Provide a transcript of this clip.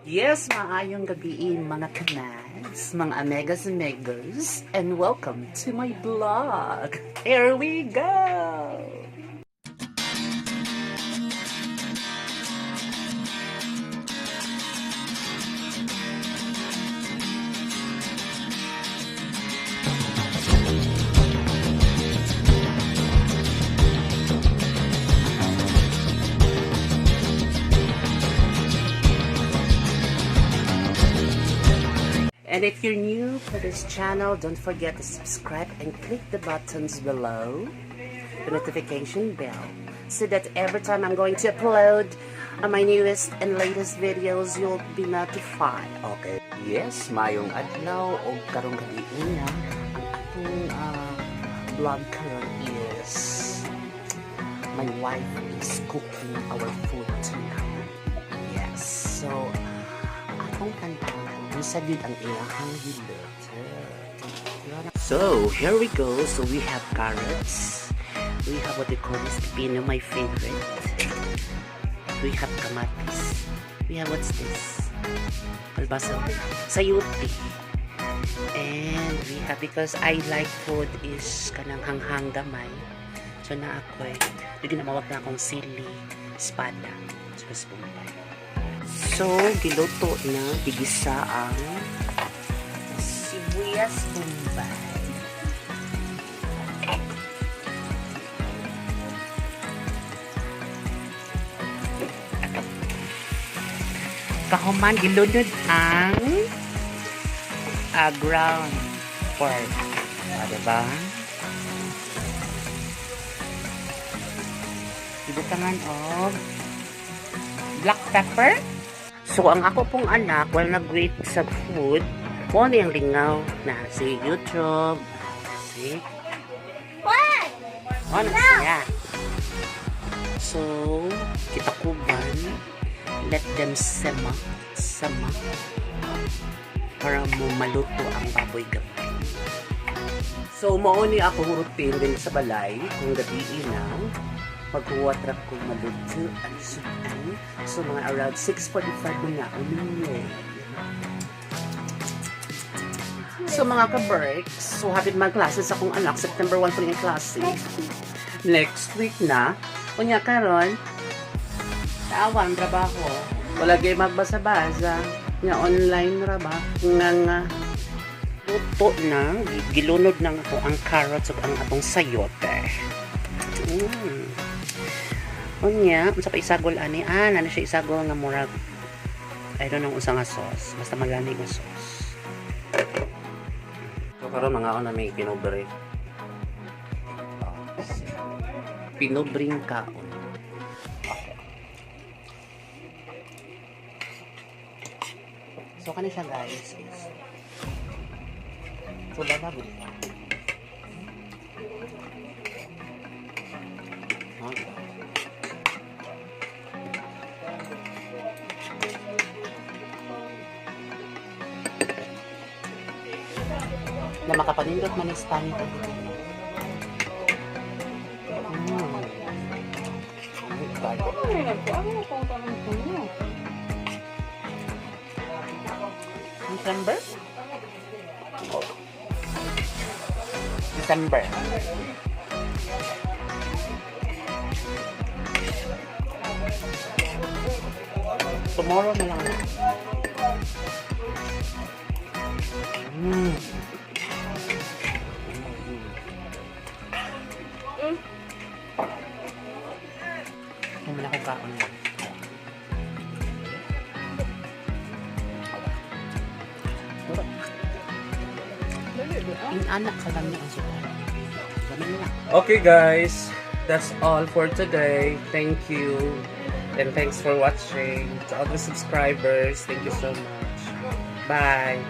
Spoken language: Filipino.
Yes, maayong gabi mga kanads, mga amegas, and welcome to my vlog. Here we go! And if you're new to this channel, don't forget to subscribe and click the buttons below, the notification bell, so that every time I'm going to upload my newest and latest videos, you'll be notified. Okay. Yes, mayong adlaw o karong gabi na ang atong vlog karon is my wife is cooking our food tonight. Yes. So, akong kantahan sagid ang ilahang hilot. So, here we go. So, we have carrots. We have what they call this pepino, my favorite. We have kamatis. We have what's this? Kalbasa. Sayote. And we have, because I like food is kanang hanghang gamay. So, na ako ginamawag na akong sili, espada. So, so, giluto na, gigisa ang sibuyas bombay. Kahuman, gilunod ang ground pork. Diba? Ibutangan of black pepper. So, ang ako pong anak, while nag-wait sa food, kung ano yung lingaw na si YouTube, si... What? Ano siya? So, kita kuban, let them sama, para mo maluto ang baboy gabi. So, mauni ako routine din sa balay, kung gabi na, maghuwatrak kong maluto ang sudan. So, mga around 6:45 na uminyo. So, mga ka-breaks, so habit mag-classes akong anak, September 1 po yung klase. Next week na. Kunya karon, kaawang trabaho. Wala kayo magbasa-basa. Nga online raba. Nga luto na, gilunod na ako ang carrots at ang atong sayote. Unya, unsa pa isagol ani? Nana siya isagol nga murag I don't know unsa nga sauce. Basta malani nga sauce. So karon mga ako na may pinobre. Pinobring kaon. So kani siya guys. So babagod pa. Na makapanindot man is tani ko. December? December. Tomorrow na lang na. Naman ako kaon lang. Anak ka lang ang suka. Okay guys, that's all for today. Thank you. And thanks for watching. To all the subscribers, thank you so much. Bye.